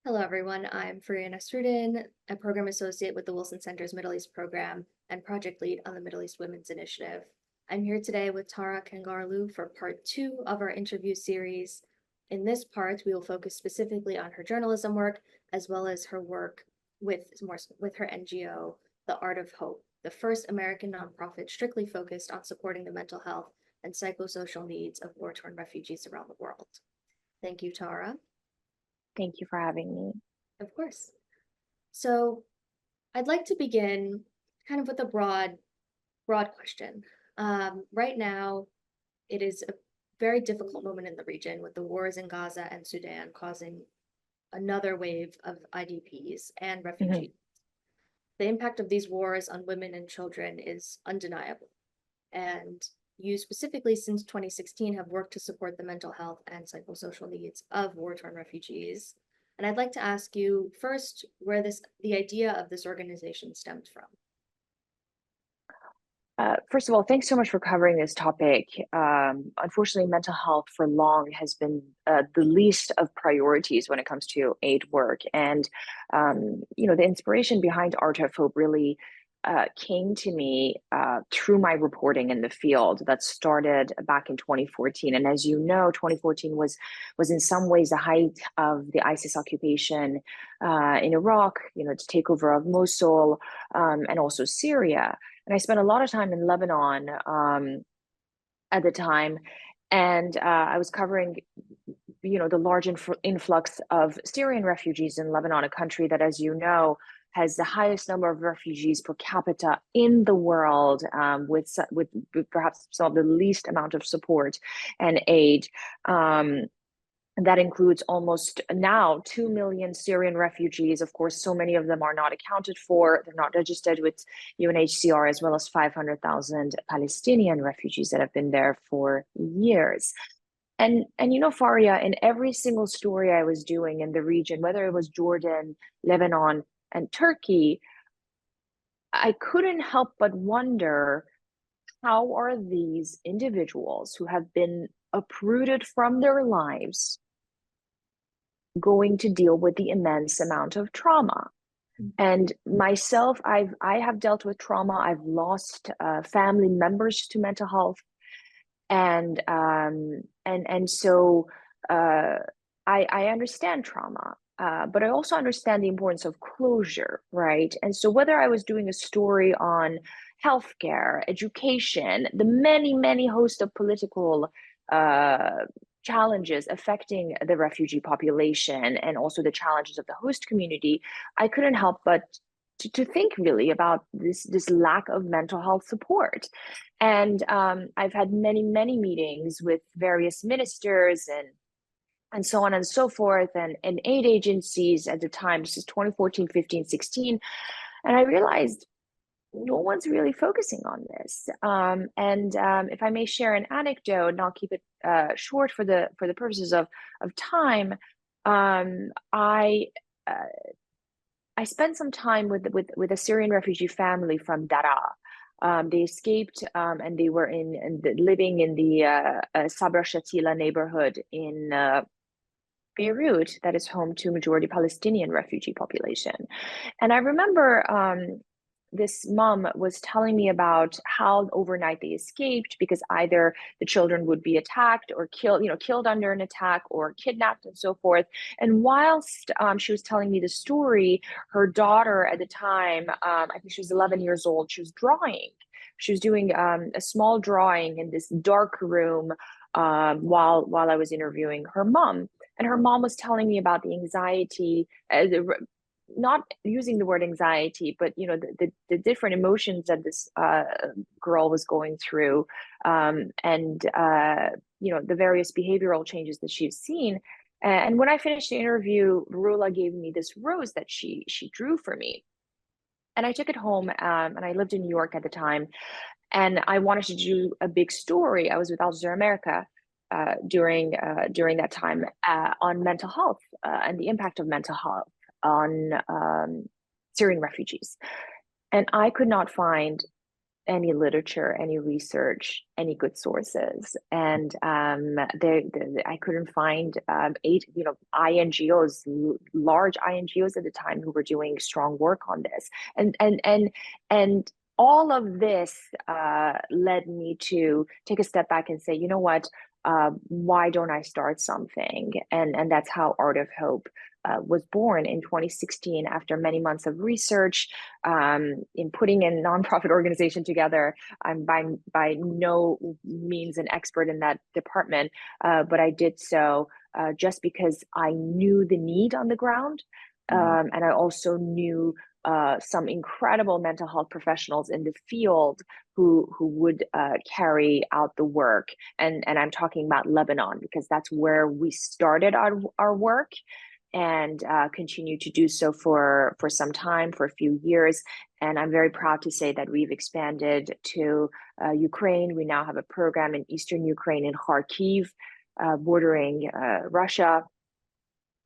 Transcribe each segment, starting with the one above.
Hello, everyone. I'm Faria Nasruddin, a program associate with the Wilson Center's Middle East program and project lead on the Middle East Women's Initiative. I'm here today with Tara Kangarlou for part two of our interview series. In this part, we will focus specifically on her journalism work, as well as her work with her NGO, The Art of Hope, the first American nonprofit strictly focused on supporting the mental health and psychosocial needs of war-torn refugees around the world. Thank you, Tara. Thank you for having me. Of course. So I'd like to begin kind of with a broad question. Right now, it is a very difficult moment in the region with the wars in Gaza and Sudan causing another wave of IDPs and Mhm. refugees. The impact of these wars on women and children is undeniable. And you specifically since 2016 have worked to support the mental health and psychosocial needs of war-torn refugees. And I'd like to ask you first where the idea of this organization stemmed from. First of all, thanks so much for covering this topic. Unfortunately, mental health for long has been the least of priorities when it comes to aid work. And, the inspiration behind Art of Hope really came to me through my reporting in the field that started back in 2014. And as you know, 2014 was in some ways the height of the ISIS occupation in Iraq, the takeover of Mosul, and also Syria. And I spent a lot of time in Lebanon at the time, and I was covering, the large influx of Syrian refugees in Lebanon, a country that, as you know, has the highest number of refugees per capita in the world, with perhaps some of the least amount of support and aid. That includes almost now 2 million Syrian refugees. Of course, so many of them are not accounted for. They're not registered with UNHCR, as well as 500,000 Palestinian refugees that have been there for years. And Faria, in every single story I was doing in the region, whether it was Jordan, Lebanon, and Turkey, I couldn't help but wonder, how are these individuals who have been uprooted from their lives going to deal with the immense amount of trauma? And myself, I have dealt with trauma. I've lost family members to mental health, and so I understand trauma, but I also understand the importance of closure, right? And so whether I was doing a story on healthcare, education, the many host of political uh, challenges affecting the refugee population, and also the challenges of the host community, I couldn't help but to think really about this lack of mental health support. And I've had many meetings with various ministers and so on and so forth, and aid agencies at the time. This is 2014, 15, 16. And I realized no one's really focusing on this. And if I may share an anecdote, and I'll keep it short for the purposes of time, um, I uh, I spent some time with a Syrian refugee family from Daraa. They escaped, and they were living in the Sabra Shatila neighborhood in Beirut, that is home to majority Palestinian refugee population. And I remember this mom was telling me about how overnight they escaped, because either the children would be attacked or killed under an attack, or kidnapped and so forth. And whilst she was telling me the story, her daughter at the time, I think she was 11 years old, she was drawing. She was doing a small drawing in this dark room while I was interviewing her mom. And her mom was telling me about the anxiety, not using the word anxiety, but the different emotions that this girl was going through, and the various behavioral changes that she's seen. And when I finished the interview, Rula gave me this rose that she drew for me, and I took it home. And I lived in New York at the time, and I wanted to do a big story. I was with Al Jazeera America during that time, on mental health, and the impact of mental health on Syrian refugees. And I could not find any literature, any research, any good sources, and I couldn't find eight, INGOs, large INGOs at the time who were doing strong work on this, and all of this led me to take a step back and say, you know what, why don't I start something? And that's how Art of Hope was born in 2016 after many months of research in putting a nonprofit organization together. I'm by no means an expert in that department, but I did so just because I knew the need on the ground, and I also knew some incredible mental health professionals in the field who would carry out the work. And I'm talking about Lebanon because that's where we started our work, and continue to do so for some time, for a few years. And I'm very proud to say that we've expanded to Ukraine. We now have a program in Eastern Ukraine in Kharkiv, bordering Russia,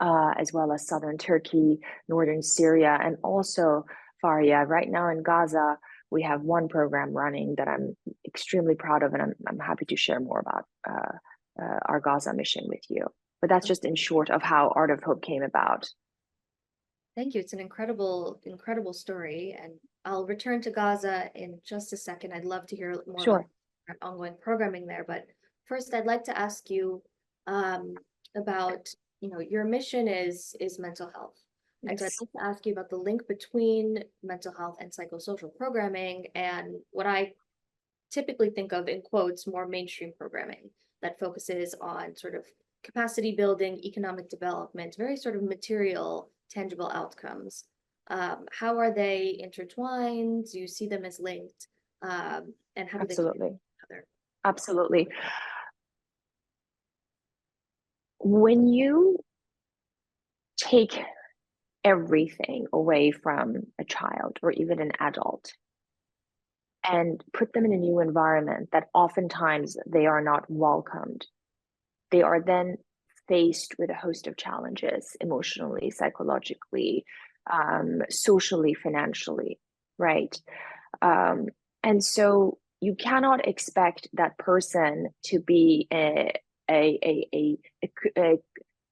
as well as southern Turkey, northern Syria, and also Faria. Right now in Gaza, we have one program running that I'm extremely proud of, and I'm happy to share more about our Gaza mission with you. But that's just in short of how Art of Hope came about. Thank you. It's an incredible, incredible story. And I'll return to Gaza in just a second. I'd love to hear more about Sure. ongoing programming there. But first, I'd like to ask you about, your mission is mental health. And so I'd Yes. like to ask you about the link between mental health and psychosocial programming and what I typically think of in quotes, more mainstream programming that focuses on sort of capacity building, economic development, very sort of material, tangible outcomes. How are they intertwined? Do you see them as linked? And how do they come Absolutely. together? Absolutely. When you take everything away from a child or even an adult and put them in a new environment that oftentimes they are not welcomed, they are then faced with a host of challenges emotionally, psychologically, socially, financially, right? Um, and so you cannot expect that person to be a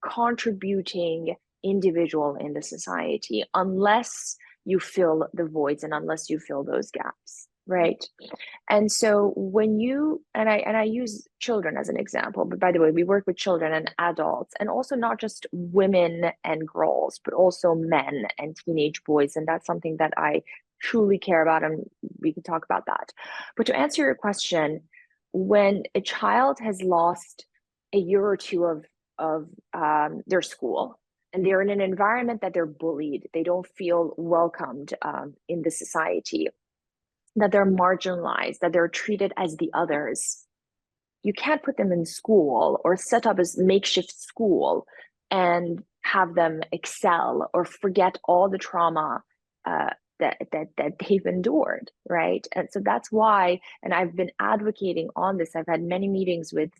contributing individual in the society unless you fill the voids and unless you fill those gaps, right? And so when you and I use children as an example, but by the way, we work with children and adults, and also not just women and girls, but also men and teenage boys, and that's something that I truly care about, and we can talk about that. But to answer your question, when a child has lost a year or two of their school, and they're in an environment that they're bullied, they don't feel welcomed in the society, that they're marginalized, that they're treated as the others. You can't put them in school or set up a makeshift school and have them excel or forget all the trauma that they've endured, right? And so that's why, and I've been advocating on this. I've had many meetings with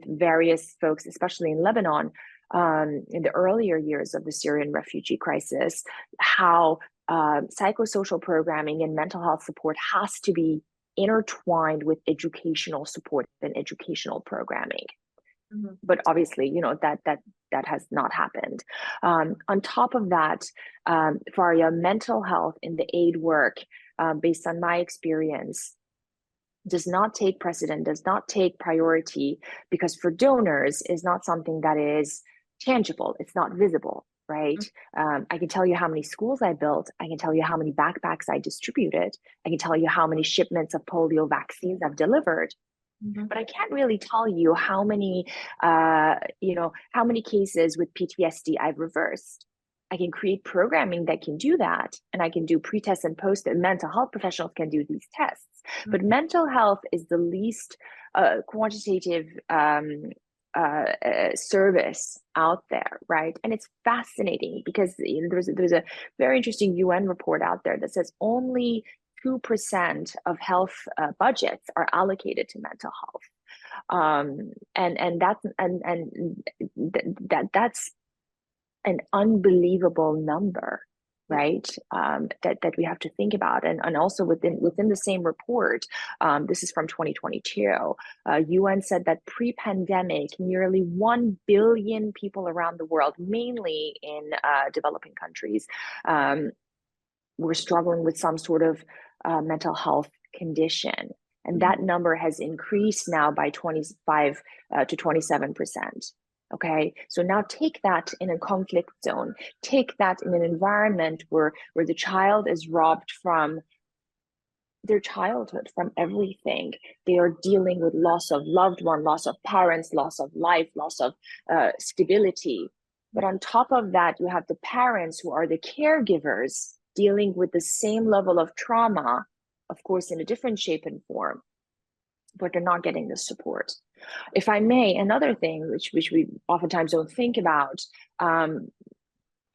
various folks, especially in Lebanon, in the earlier years of the Syrian refugee crisis, how psychosocial programming and mental health support has to be intertwined with educational support and educational programming. Mhm. But obviously, that has not happened. On top of that, Faria, mental health in the aid work, based on my experience, does not take precedent, does not take priority, because for donors is not something that is tangible, it's not visible, right? I can tell you how many schools I built, I can tell you how many backpacks I distributed, I can tell you how many shipments of polio vaccines I've delivered, Mhm. but I can't really tell you how many cases with PTSD I've reversed. I can create programming that can do that, and I can do pre-test and post, and mental health professionals can do these tests. But mental health is the least quantitative service out there, right? And it's fascinating because there's a very interesting UN report out there that says only 2% of health budgets are allocated to mental health, and that's an unbelievable number. Yeah. right? That we have to think about, and also within the same report, this is from 2022. UN said that pre-pandemic, nearly 1 billion people around the world, mainly in developing countries, were struggling with some sort of mental health condition. And that number has increased now by 25 to 27%. Okay, so now take that in a conflict zone, take that in an environment where the child is robbed from their childhood, from everything. They are dealing with loss of loved one, loss of parents, loss of life, loss of stability. But on top of that, you have the parents who are the caregivers dealing with the same level of trauma, of course, in a different shape and form, but they're not getting the support. If I may, another thing which we oftentimes don't think about,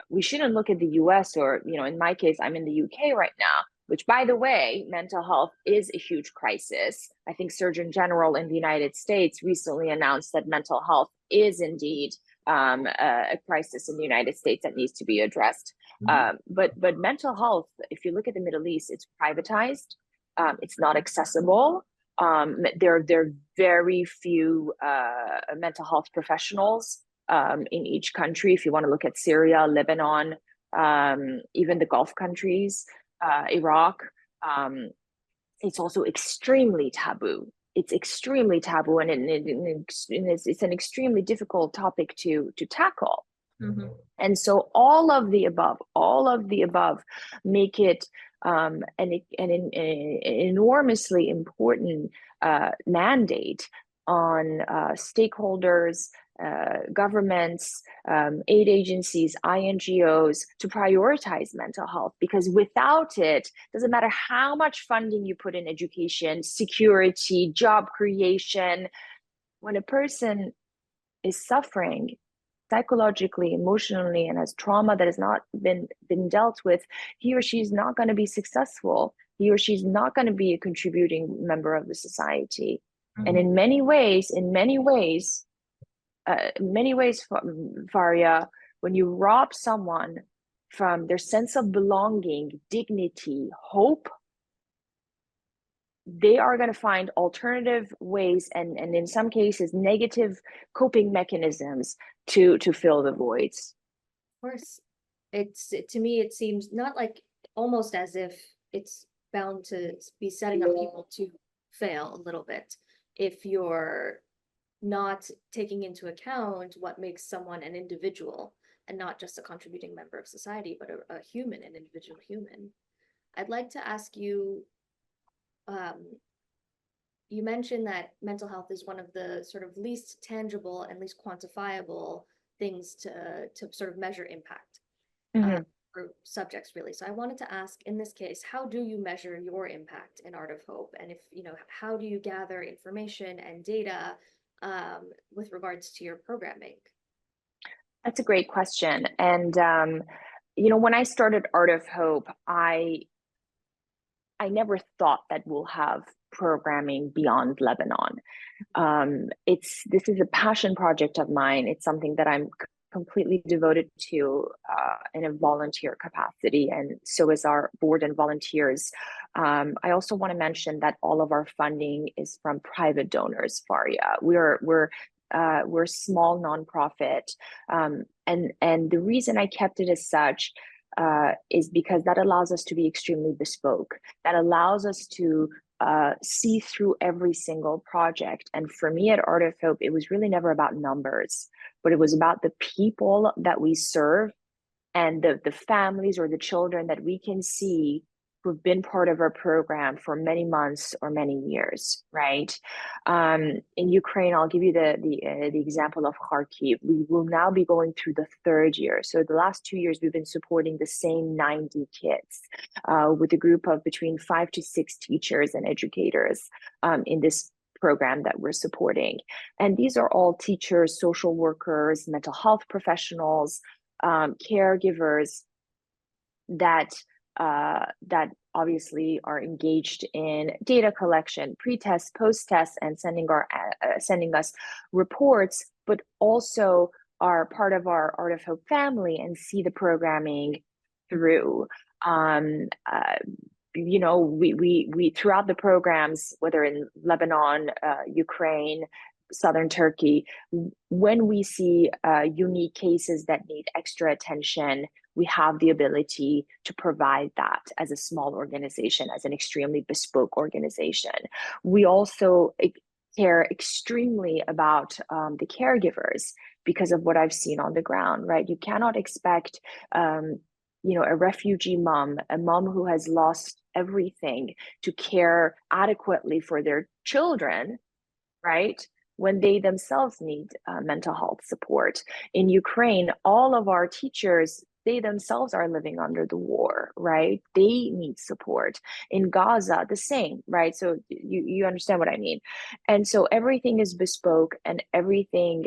we shouldn't look at the US, or, in my case, I'm in the UK right now, which, by the way, mental health is a huge crisis. I think Surgeon General in the United States recently announced that mental health is indeed a crisis in the United States that needs to be addressed. But mental health, if you look at the Middle East, it's privatized. It's not accessible. There are very few mental health professionals in each country. If you want to look at Syria, Lebanon, even the Gulf countries, Iraq, it's also extremely taboo. It's extremely taboo, and it's an extremely difficult topic to tackle. And so all of the above make it an enormously important mandate on stakeholders, governments, aid agencies, INGOs to prioritize mental health, because without it, doesn't matter how much funding you put in education, security, job creation, when a person is suffering psychologically, emotionally, and has trauma that has not been dealt with, he or she is not going to be successful. He or she is not going to be a contributing member of the society. And in many ways, Faria, when you rob someone from their sense of belonging, dignity, hope, they are going to find alternative ways, and in some cases negative coping mechanisms to fill the voids. Of course, to me, it seems not like, almost as if it's bound to be setting up people to fail a little bit if you're not taking into account what makes someone an individual and not just a contributing member of society, but a human, an individual human. I'd like to ask you, you mentioned that mental health is one of the sort of least tangible and least quantifiable things to sort of measure impact for subjects, really. So I wanted to ask, in this case, how do you measure your impact in Art of Hope? And if, how do you gather information and data with regards to your programming? That's a great question. And, when I started Art of Hope, I never thought that we'll have programming beyond Lebanon. This is a passion project of mine. It's something that I'm completely devoted to in a volunteer capacity, and so is our board and volunteers. I also want to mention that all of our funding is from private donors, Faria. We're a small nonprofit, and the reason I kept it as such is because that allows us to be extremely bespoke. That allows us to see through every single project. And for me at Art of Hope, it was really never about numbers, but it was about the people that we serve and the families or the children that we can see who've been part of our program for many months or many years, right? In Ukraine, I'll give you the example of Kharkiv. We will now be going through the third year. So the last 2 years, we've been supporting the same 90 kids with a group of between 5 to 6 teachers and educators in this program that we're supporting. And these are all teachers, social workers, mental health professionals, caregivers that obviously are engaged in data collection, pre-test, post-test, and sending us reports, but also are part of our Art of Hope family and see the programming through. Um, uh, we throughout the programs, whether in Lebanon, Ukraine, southern Turkey, when we see unique cases that need extra attention, we have the ability to provide that as a small organization, as an extremely bespoke organization. We also care extremely about the caregivers because of what I've seen on the ground, right? You cannot expect a refugee mom, a mom who has lost everything, to care adequately for their children, right? When they themselves need mental health support. In Ukraine, all of our teachers, they themselves are living under the war, right? They need support. In Gaza, the same, right? So you understand what I mean. And so everything is bespoke, and everything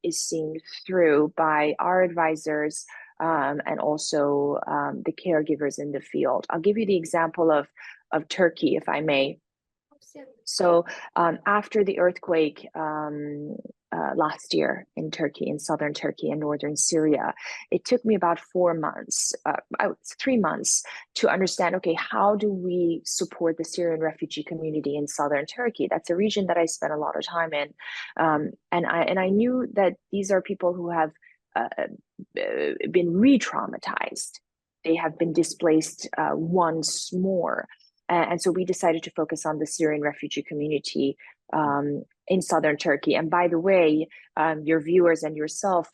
is seen through by our advisors, and also the caregivers in the field. I'll give you the example of Turkey, if I may. So after the earthquake last year in Turkey, in southern Turkey and northern Syria, it took me about 4 months, 3 months, to understand, okay, how do we support the Syrian refugee community in southern Turkey? That's a region that I spent a lot of time in. And I knew that these are people who have been re-traumatized. They have been displaced once more. And so we decided to focus on the Syrian refugee community in southern Turkey. And by the way, your viewers and yourself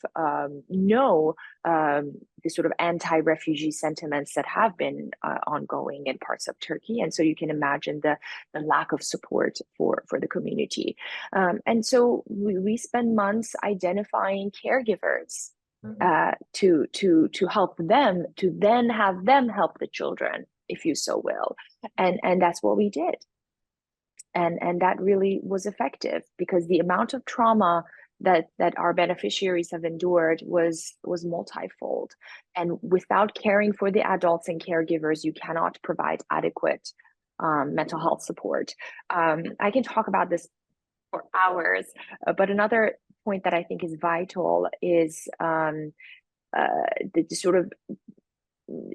know the sort of anti-refugee sentiments that have been ongoing in parts of Turkey. And so you can imagine the lack of support for the community. And so we spend months identifying caregivers to help them, to then have them help the children, if you so will. And that's what we did. And that really was effective, because the amount of trauma that our beneficiaries have endured was multifold. And without caring for the adults and caregivers, you cannot provide adequate mental health support. I can talk about this for hours, but another point that I think is vital is the sort of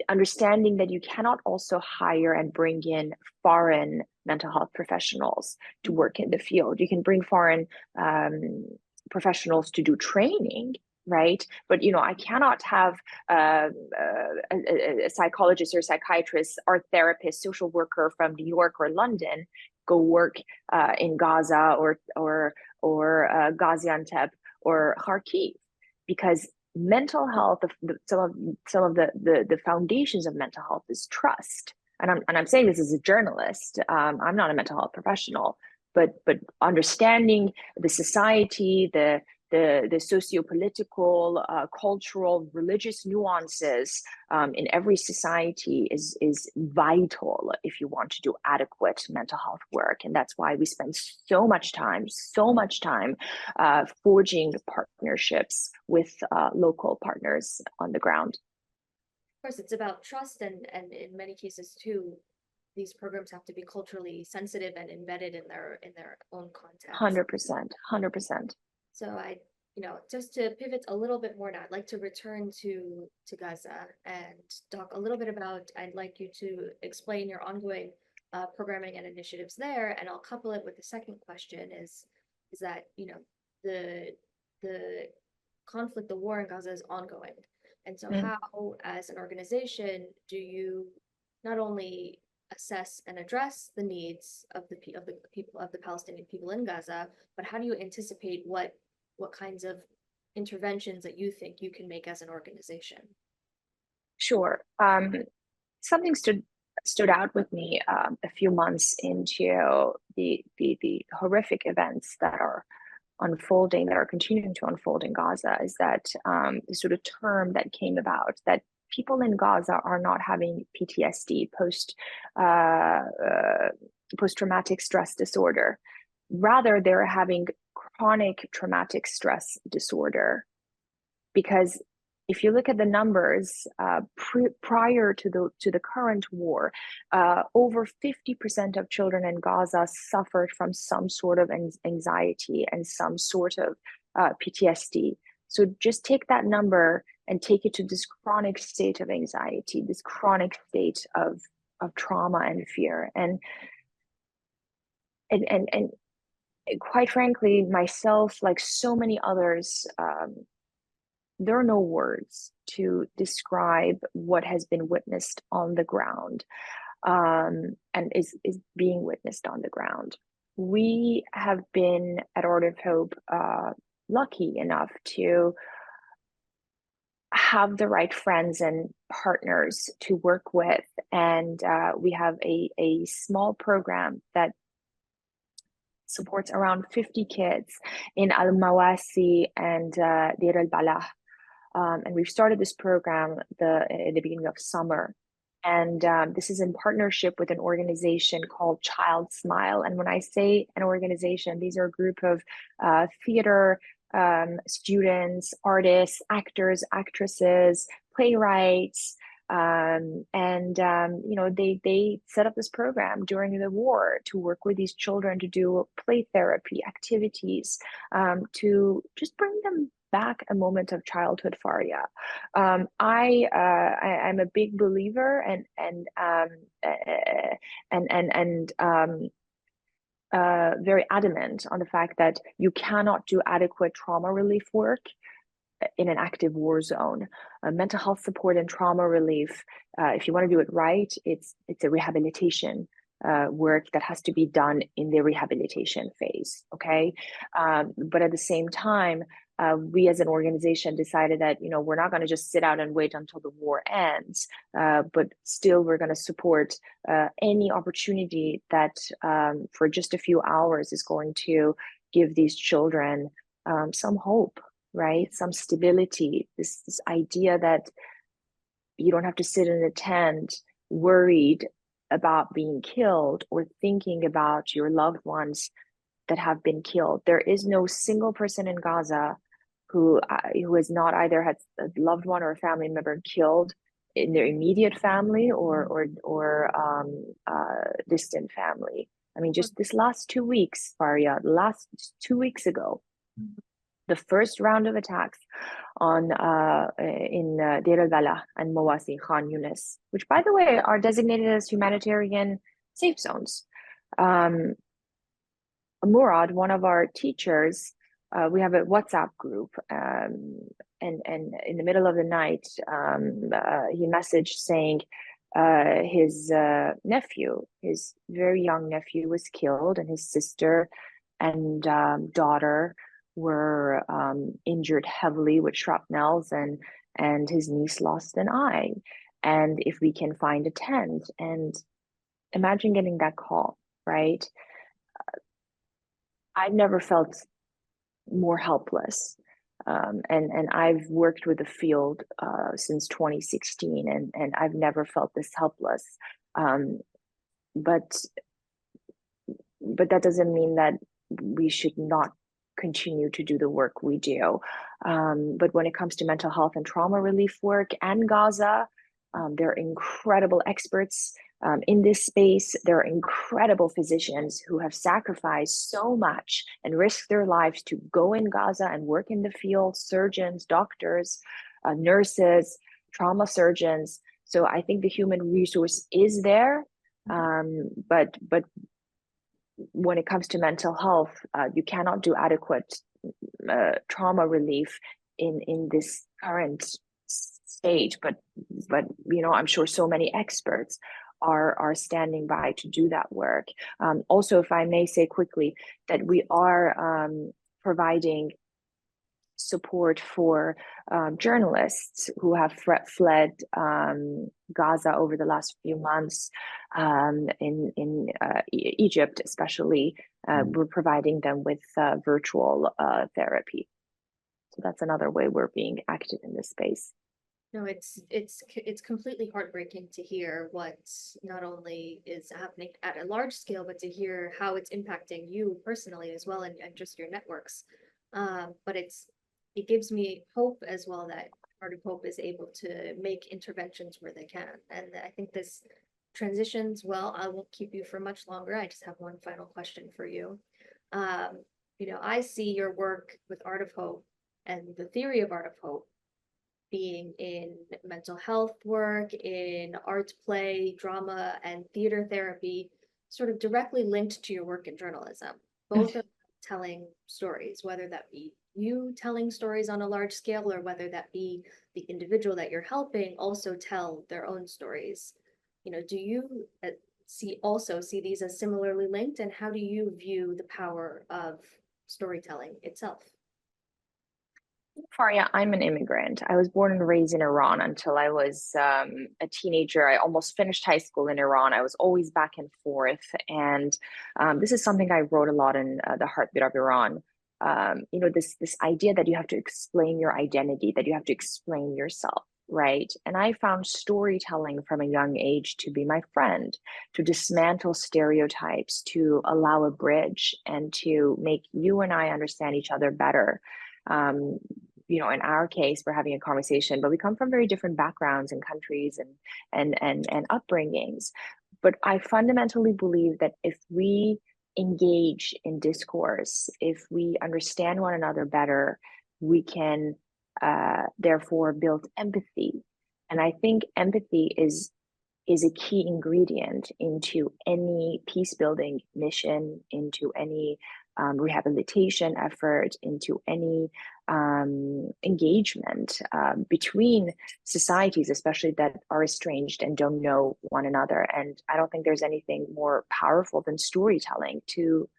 understanding that you cannot also hire and bring in foreign mental health professionals to work in the field. You can bring foreign professionals to do training, right? But I cannot have a psychologist or psychiatrist, art therapist, social worker from New York or London go work in Gaza or Gaziantep or Kharkiv, because mental health, some of the foundations of mental health is trust. And I'm saying this as a journalist. I'm not a mental health professional, but understanding the society, the socio-political, cultural, religious nuances in every society is vital if you want to do adequate mental health work. And that's why we spend so much time forging partnerships with local partners on the ground. Of course, it's about trust, and in many cases too, these programs have to be culturally sensitive and embedded in their own context. 100%. So just to pivot a little bit more now, I'd like to return to Gaza and talk a little bit about, I'd like you to explain your ongoing programming and initiatives there, and I'll couple it with the second question is that, the conflict, the war in Gaza is ongoing. And so how, as an organization, do you not only assess and address the needs of the people, of the Palestinian people in Gaza, but how do you anticipate what kinds of interventions that you think you can make as an organization? Sure. Something stood out with me a few months into the horrific events that are unfolding, that are continuing to unfold in Gaza, is that the sort of term that came about, that people in Gaza are not having PTSD, post-traumatic stress disorder. Rather, they're having chronic traumatic stress disorder. Because if you look at the numbers prior to the current war, over 50% of children in Gaza suffered from some sort of anxiety and some sort of PTSD. So just take that number and take it to this chronic state of anxiety, this chronic state of trauma and fear. And quite frankly, myself, like so many others, there are no words to describe what has been witnessed on the ground, and is being witnessed on the ground. We have been at Art of Hope lucky enough to have the right friends and partners to work with, and we have a small program that supports around 50 kids in Al Mawasi and Deir al Balah. And we've started this program in the beginning of summer. And this is in partnership with an organization called Child Smile. And when I say an organization, these are a group of theater students, artists, actors, actresses, playwrights. They set up this program during the war to work with these children to do play therapy activities, to just bring them back a moment of childhood faria. I'm a big believer and very adamant on the fact that you cannot do adequate trauma relief work in an active war zone. Mental health support and trauma relief, if you want to do it right, it's a rehabilitation work that has to be done in the rehabilitation phase, okay? But at the same time, we as an organization decided that, we're not going to just sit out and wait until the war ends, but still we're going to support any opportunity that for just a few hours is going to give these children some hope, right? Some stability, this idea that you don't have to sit in a tent worried about being killed or thinking about your loved ones that have been killed. There is no single person in Gaza who has not either had a loved one or a family member killed in their immediate family or distant family. I mean, just this last 2 weeks, Faria, last 2 weeks ago, the first round of attacks in Deir al-Balah and Mawasi, Khan Yunis, which, by the way, are designated as humanitarian safe zones. Murad, one of our teachers, we have a WhatsApp group, and in the middle of the night, he messaged saying his nephew, his very young nephew, was killed, and his sister and daughter were injured heavily with shrapnels, and his niece lost an eye. And if we can find a tent, and imagine getting that call, right? I've never felt more helpless. And I've worked with the field since 2016, and I've never felt this helpless. But that doesn't mean that we should not continue to do the work we do. But when it comes to mental health and trauma relief work and Gaza, there are incredible experts in this space. There are incredible physicians who have sacrificed so much and risked their lives to go in Gaza and work in the field, surgeons, doctors, nurses, trauma surgeons. So I think the human resource is there, but when it comes to mental health, you cannot do adequate trauma relief in this current stage. But I'm sure so many experts are standing by to do that work. Also, if I may say quickly, that we are providing support for journalists who have fled Gaza over the last few months, in Egypt especially. We're providing them with virtual therapy. So that's another way we're being active in this space. No, it's completely heartbreaking to hear what not only is happening at a large scale, but to hear how it's impacting you personally as well, and just your networks. But it gives me hope as well that Art of Hope is able to make interventions where they can. And I think this transitions well. I won't keep you for much longer. I just have one final question for you. I see your work with Art of Hope and the theory of Art of Hope being in mental health work, in art, play, drama, and theater therapy, sort of directly linked to your work in journalism. Both are telling stories, whether that be you telling stories on a large scale or whether that be the individual that you're helping also tell their own stories. Do you see these as similarly linked, and how do you view the power of storytelling itself? Faria, I'm an immigrant. I was born and raised in Iran until I was a teenager. I almost finished high school in Iran. I was always back and forth. And this is something I wrote a lot in The Heartbeat of Iran. This idea that you have to explain your identity, that you have to explain yourself, right? And I found storytelling from a young age to be my friend, to dismantle stereotypes, to allow a bridge, and to make you and I understand each other better. Um, in our case, we're having a conversation, but we come from very different backgrounds and countries and upbringings. But I fundamentally believe that if we engage in discourse, if we understand one another better, we can therefore build empathy. And I think empathy is a key ingredient into any peace building mission, into any rehabilitation effort, into any engagement between societies, especially that are estranged and don't know one another. And I don't think there's anything more powerful than storytelling to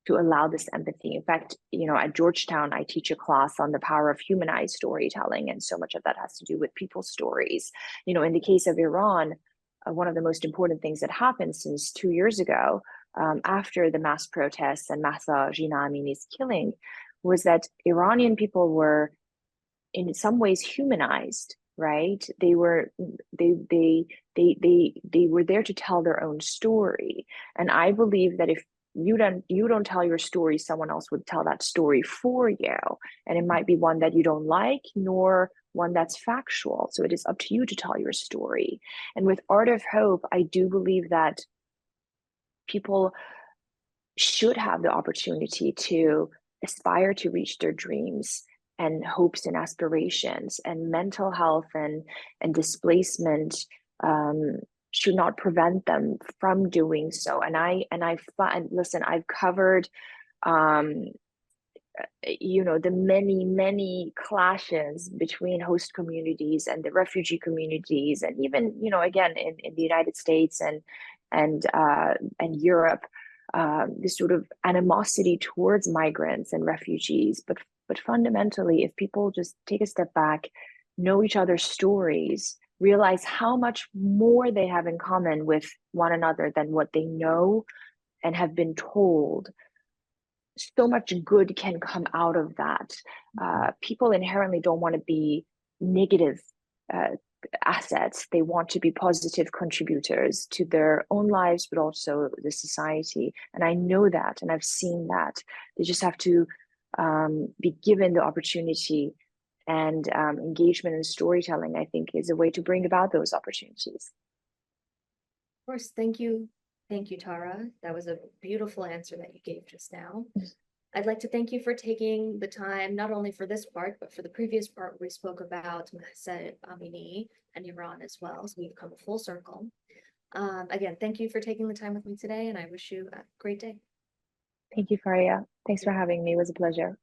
allow this empathy. In fact, at Georgetown, I teach a class on the power of humanized storytelling, and so much of that has to do with people's stories. In the case of Iran, one of the most important things that happened since 2 years ago, after the mass protests and Mahsa Jina Amini's killing, was that Iranian people were in some ways humanized, right? They were there to tell their own story. And I believe that if you don't tell your story, someone else would tell that story for you. And it might be one that you don't like, nor one that's factual. So it is up to you to tell your story. And with Art of Hope, I do believe that people should have the opportunity to aspire to reach their dreams and hopes and aspirations, and mental health and displacement should not prevent them from doing so. And I find, listen, I've covered the many clashes between host communities and the refugee communities, and even again in the United States and Europe, this sort of animosity towards migrants and refugees. But fundamentally, if people just take a step back, know each other's stories, realize how much more they have in common with one another than what they know and have been told, so much good can come out of that. People inherently don't want to be negative uh, assets. They want to be positive contributors to their own lives, but also the society. And I know that, and I've seen that. They just have to be given the opportunity, and engagement and storytelling, I think, is a way to bring about those opportunities. Of course, thank you. Thank you, Tara. That was a beautiful answer that you gave just now. I'd like to thank you for taking the time, not only for this part, but for the previous part where we spoke about Mahsa Amini and Iran as well. So we've come full circle. Again, thank you for taking the time with me today, and I wish you a great day. Thank you, Faria. Thanks for having me. It was a pleasure.